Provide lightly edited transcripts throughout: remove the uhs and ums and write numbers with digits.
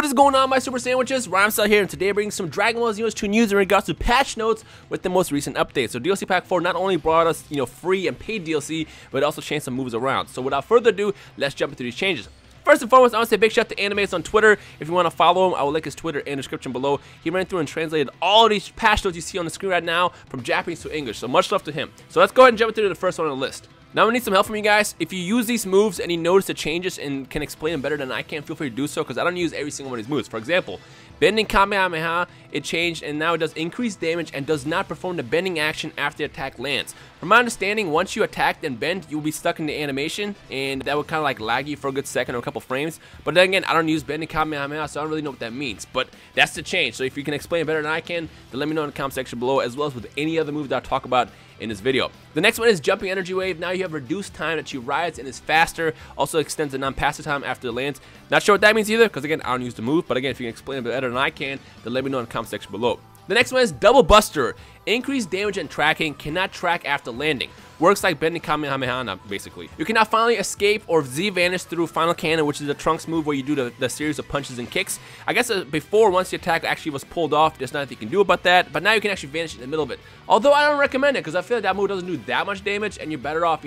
What is going on, my super sandwiches? Rhymestyle here, and today I'm bringing some Dragon Ball Z news in regards to patch notes with the most recent updates. So DLC Pack 4 not only brought us, free and paid DLC, but it also changed some moves around. So without further ado, let's jump into these changes. First and foremost, I want to say a big shout out to Animates on Twitter. If you want to follow him, I will link his Twitter in the description below. He ran through and translated all of these patch notes you see on the screen right now from Japanese to English, so much love to him. So let's go ahead and jump into the first one on the list. Now I need some help from you guys. If you use these moves and you notice the changes and can explain them better than I can, feel free to do so, because I don't use every single one of these moves. For example, bending Kamehameha, it changed and now it does increased damage and does not perform the bending action after the attack lands. From my understanding, once you attack and bend, you'll be stuck in the animation, and that would kind of like lag you for a good second or a couple frames. But then again, I don't use bending Kamehameha, so I don't really know what that means. But that's the change. So if you can explain it better than I can, then let me know in the comment section below, as well as with any other move that I talk about in this video. The next one is Jumping Energy Wave. Now you have reduced time that you rise and is faster. Also extends the non-passive time after it lands. Not sure what that means either, because again, I don't use the move. But again, if you can explain it better than I can, then let me know in the comment section below. The next one is Double Buster. Increased damage and tracking, cannot track after landing. Works like bending Kamehameha, basically. You can now finally escape or Z-vanish through Final Cannon, which is a Trunks move where you do the series of punches and kicks. I guess before, once the attack actually was pulled off, there's nothing you can do about that, but now you can actually vanish in the middle of it. Although I don't recommend it, because I feel like that move doesn't do that much damage, and you're better off,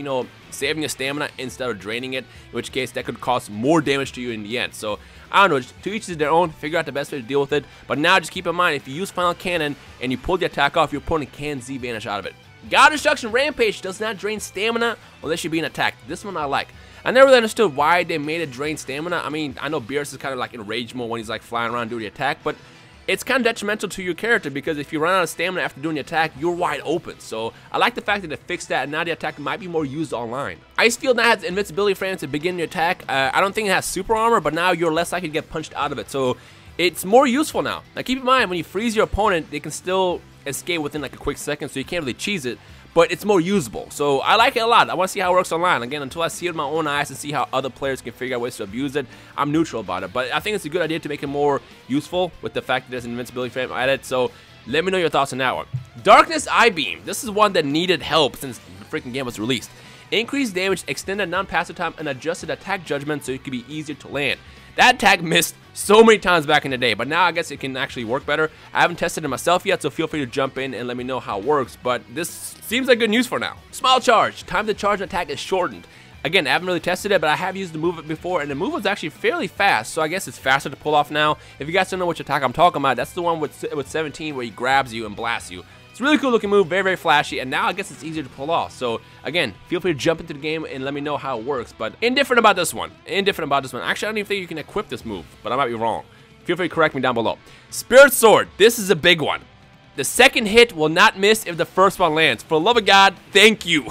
saving your stamina instead of draining it, in which case that could cause more damage to you in the end. So, I don't know, to each is their own, figure out the best way to deal with it, but now just keep in mind, if you use Final Cannon and you pull the attack off, your opponent can Z-vanish out of it. God Destruction Rampage does not drain stamina unless you're being attacked. This one I like. I never really understood why they made it drain stamina. I mean, I know Beerus is kind of like in rage mode when he's like flying around doing the attack, but it's kind of detrimental to your character, because if you run out of stamina after doing the attack, you're wide open. So I like the fact that they fixed that, and now the attack might be more used online. Ice Field now has Invincibility frames to begin the attack. I don't think it has super armor, but now you're less likely to get punched out of it. So it's more useful now. Now keep in mind, when you freeze your opponent, they can still escape within like a quick second, so you can't really cheese it, but it's more usable. So I like it a lot. I want to see how it works online. Again, until I see it with my own eyes and see how other players can figure out ways to abuse it, I'm neutral about it. But I think it's a good idea to make it more useful with the fact that there's an invincibility frame added. So let me know your thoughts on that one. Darkness Eye Beam. This is one that needed help since the freaking game was released. Increased damage, extended non-passive time, and adjusted attack judgment so it could be easier to land. That attack missed so many times back in the day, but now I guess it can actually work better. I haven't tested it myself yet, so feel free to jump in and let me know how it works, but this seems like good news for now. Smile Charge. Time to charge an attack is shortened. Again, I haven't really tested it, but I have used the move before, and the move was actually fairly fast, so I guess it's faster to pull off now. If you guys don't know which attack I'm talking about, that's the one with 17 where he grabs you and blasts you. It's a really cool looking move, very, very flashy, and now I guess it's easier to pull off. So, again, feel free to jump into the game and let me know how it works. But indifferent about this one. Actually, I don't even think you can equip this move, but I might be wrong. Feel free to correct me down below. Spirit Sword. This is a big one. The second hit will not miss if the first one lands. For the love of God, thank you.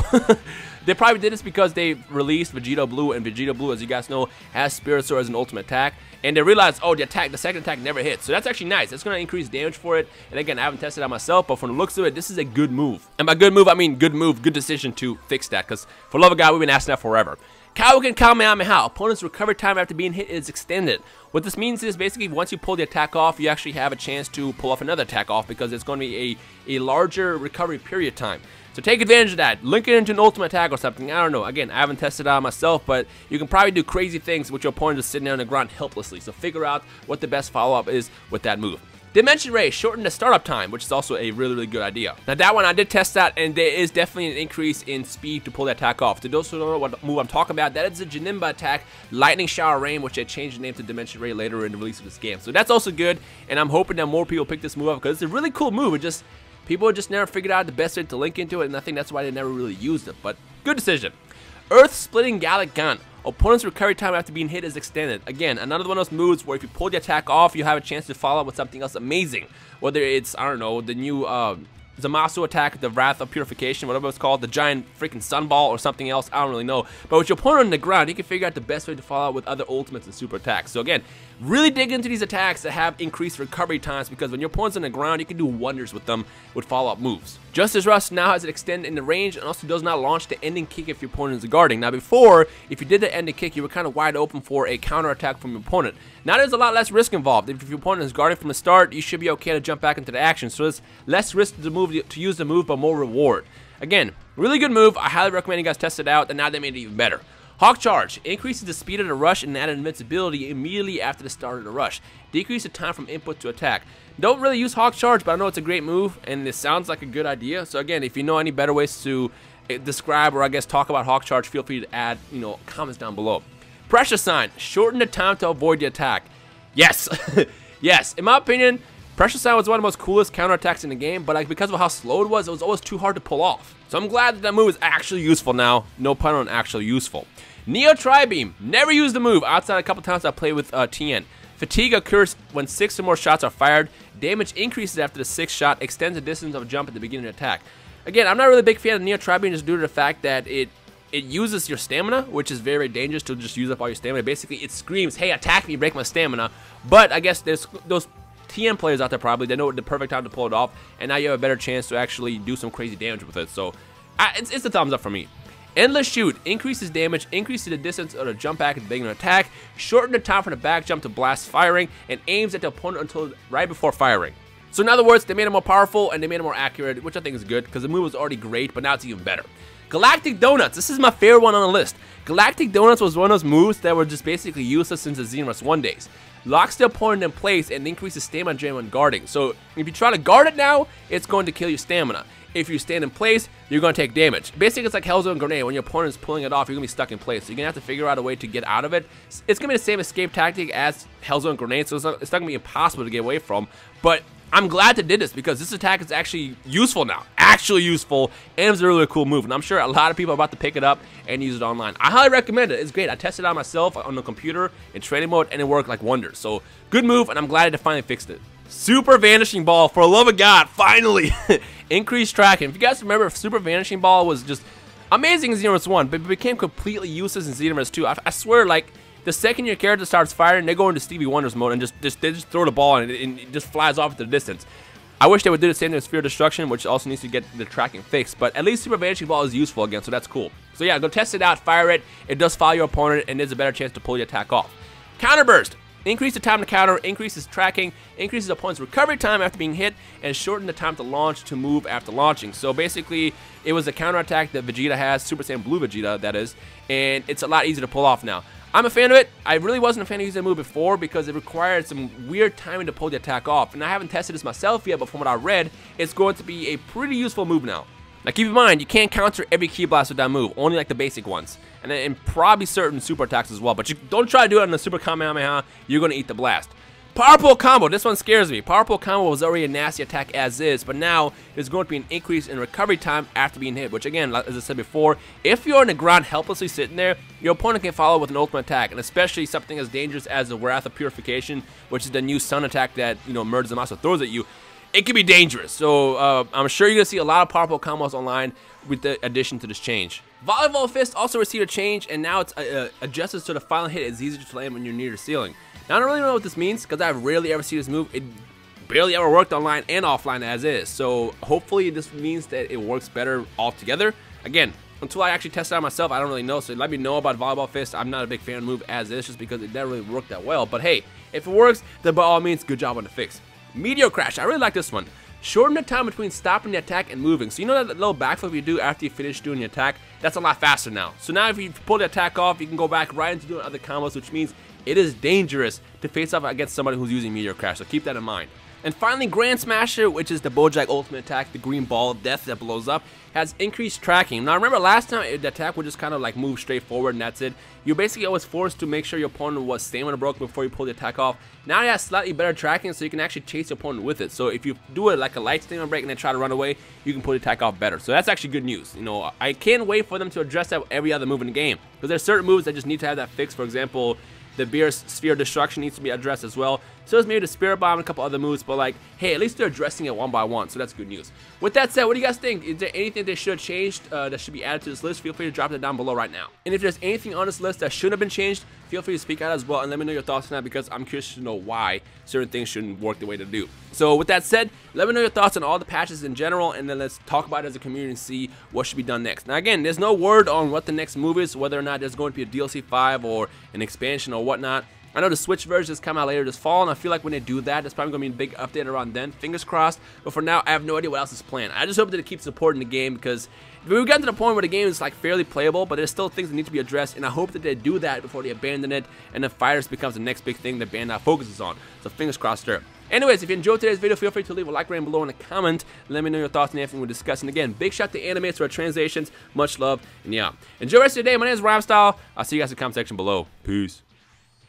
They probably did this because they released Vegeta Blue, and Vegeta Blue, as you guys know, has Spirit Sword as an ultimate attack. And they realized, oh, the second attack never hits. So that's actually nice. That's going to increase damage for it. And again, I haven't tested it out myself, but from the looks of it, this is a good move. And by good move, I mean good move, good decision to fix that. Because for the love of God, we've been asking that forever. Kaioken Kamehameha. Opponent's recovery time after being hit is extended. What this means is basically once you pull the attack off, you actually have a chance to pull off another attack off, because it's going to be a larger recovery period time. So take advantage of that. Link it into an ultimate attack or something. I don't know. Again, I haven't tested it out myself, but you can probably do crazy things with your opponent just sitting there on the ground helplessly. So figure out what the best follow-up is with that move. Dimension Ray, shorten the startup time, which is also a really, really good idea. Now that one, I did test that, and there is definitely an increase in speed to pull the attack off. To those who don't know what move I'm talking about, that is the Janemba attack, Lightning Shower Rain, which they changed the name to Dimension Ray later in the release of this game. So that's also good, and I'm hoping that more people pick this move up, because it's a really cool move. People just never figured out the best way to link into it, and I think that's why they never really used it, but good decision. Earth-splitting Galick Gun. Opponent's recovery time after being hit is extended. Again, another one of those moves where if you pull the attack off, you have a chance to follow up with something else amazing. Whether it's, I don't know, the new Zamasu attack, the Wrath of Purification, whatever it's called, the giant freaking sunball or something else, I don't really know. But with your opponent on the ground, you can figure out the best way to follow up with other ultimates and super attacks. So again, really dig into these attacks that have increased recovery times, because when your opponent's on the ground, you can do wonders with them with follow-up moves. Justice Rush now has it extend in the range, and also does not launch the ending kick if your opponent is guarding. Now before, if you did the ending kick, you were kind of wide open for a counter attack from your opponent. Now there's a lot less risk involved. If your opponent is guarding from the start, you should be okay to jump back into the action. So there's less risk to use the move, but more reward. Again, really good move. I highly recommend you guys test it out, and now they made it even better. Hawk Charge increases the speed of the rush and added invincibility immediately after the start of the rush. Decrease the time from input to attack. Don't really use Hawk Charge, but I know it's a great move, and it sounds like a good idea. So again, if you know any better ways to describe or I guess talk about Hawk Charge, feel free to add, comments down below. Pressure Sign, shorten the time to avoid the attack. Yes, yes. In my opinion, Pressure Sign was one of the most coolest counterattacks in the game, but because of how slow it was always too hard to pull off. So I'm glad that move is actually useful now. No pun on actually useful. Neo Tri-Beam, never used the move outside a couple times I played with Tien. Fatigue occurs when 6 or more shots are fired. Damage increases after the 6th shot, extends the distance of a jump at the beginning of the attack. Again, I'm not really a big fan of Neo Tri-Beam just due to the fact that it uses your stamina, which is very dangerous to just use up all your stamina. Basically, it screams, hey, attack me, break my stamina. But I guess there's those TN players out there probably, they know the perfect time to pull it off, and now you have a better chance to actually do some crazy damage with it. So, it's a thumbs up for me. Endless Shoot increases damage, increases the distance of the jump back at the beginning of an attack, shorten the time from the back jump to blast firing, and aims at the opponent until right before firing. So in other words, they made it more powerful and they made it more accurate, which I think is good because the move was already great, but now it's even better. Galactic Donuts, this is my favorite one on the list. Galactic Donuts was one of those moves that were just basically useless since the Xenoverse 1 days. Locks the opponent in place and increases stamina drain when guarding. So if you try to guard it now, it's going to kill your stamina. If you stand in place, you're going to take damage. Basically, it's like Hellzone Grenade. When your opponent is pulling it off, you're going to be stuck in place. So you're going to have to figure out a way to get out of it. It's going to be the same escape tactic as Hellzone Grenade, so it's not going to be impossible to get away from. But I'm glad they did this because this attack is actually useful now. Actually useful, and it's a really cool move. And I'm sure a lot of people are about to pick it up and use it online. I highly recommend it. It's great. I tested it out myself on the computer in training mode, and it worked like wonders. So good move, and I'm glad they finally fixed it. Super Vanishing Ball, for the love of God, finally! Increased tracking. If you guys remember, Super Vanishing Ball was just amazing in Xenoverse 1, but it became completely useless in Xenoverse 2. I swear, like, the second your character starts firing, they go into Stevie Wonder's mode and they just throw the ball and it just flies off into the distance. I wish they would do the same to Sphere of Destruction, which also needs to get the tracking fixed, but at least Super Vanishing Ball is useful again, so that's cool. So yeah, go test it out, fire it. It does follow your opponent, and there's a better chance to pull your attack off. Counter Burst. Increase the time to counter, increases tracking, increases the opponent's recovery time after being hit, and shorten the time to launch to move after launching. So basically, it was a counterattack that Vegeta has, Super Saiyan Blue Vegeta, that is, and it's a lot easier to pull off now. I'm a fan of it. I really wasn't a fan of using the move before because it required some weird timing to pull the attack off, and I haven't tested this myself yet, but from what I read, it's going to be a pretty useful move now. Now keep in mind, you can't counter every Ki Blast with that move, only like the basic ones. And probably certain super attacks as well, but you don't try to do it on the Super Kamehameha, you're going to eat the blast. Power Pole Combo, this one scares me. Power Pole Combo was already a nasty attack as is, but now there's going to be an increase in recovery time after being hit, which again, as I said before, if you're on the ground helplessly sitting there, your opponent can follow with an ultimate attack, and especially something as dangerous as the Wrath of Purification, which is the new sun attack that, Merge Zamasu throws at you. It can be dangerous, so I'm sure you're going to see a lot of Power Pole combos online with the addition to this change. Volleyball Fist also received a change, and now it's adjusted so the final hit is easier to land when you're near the ceiling. Now, I don't really know what this means, because I rarely ever see this move. It barely ever worked online and offline as is, so hopefully this means that it works better altogether. Again, until I actually test it out myself, I don't really know, so let me know about Volleyball Fist. I'm not a big fan of the move as is, just because it never really worked that well, but hey, if it works, then by all means, good job on the fix. Meteor Crash, I really like this one. Shorten the time between stopping the attack and moving. So you know that little backflip you do after you finish doing the attack? That's a lot faster now. So now if you pull the attack off, you can go back right into doing other combos, which means it is dangerous to face off against somebody who's using Meteor Crash, so keep that in mind. And finally, Grand Smasher, which is the Bojack ultimate attack, the green ball of death that blows up, has increased tracking. Now, remember last time the attack would just kind of like move straight forward and that's it. You're basically always forced to make sure your opponent was stamina broken before you pull the attack off. Now it has slightly better tracking, so you can actually chase your opponent with it. So if you do it like a light stamina break and then try to run away, you can pull the attack off better. So that's actually good news. I can't wait for them to address that with every other move in the game, because there's certain moves that just need to have that fixed. For example, the Beer's Sphere of Destruction needs to be addressed as well. So is maybe the Spirit Bomb and a couple other moves, but like, hey, at least they're addressing it one by one, so that's good news. With that said, what do you guys think? Is there anything they should have changed that should be added to this list? Feel free to drop that down below right now. And if there's anything on this list that should have been changed, feel free to speak out as well and let me know your thoughts on that, because I'm curious to know why certain things shouldn't work the way they do. So with that said, let me know your thoughts on all the patches in general, and then let's talk about it as a community and see what should be done next. Now again, there's no word on what the next move is, whether or not there's going to be a DLC 5 or an expansion or whatnot. I know the Switch version is coming out later this fall, and I feel like when they do that, there's probably going to be a big update around then. Fingers crossed. But for now, I have no idea what else is planned. I just hope that it keeps supporting the game, because we've gotten to the point where the game is like fairly playable, but there's still things that need to be addressed, and I hope that they do that before they abandon it, and then Fighters becomes the next big thing that Bandai focuses on. So fingers crossed there. Anyways, if you enjoyed today's video, feel free to leave a like rating below in a comment. Let me know your thoughts on anything we're discussing. Again, big shout out to Animates for our translations. Much love, and yeah. Enjoy the rest of your day. My name is Rhymestyle. I'll see you guys in the comment section below. Peace.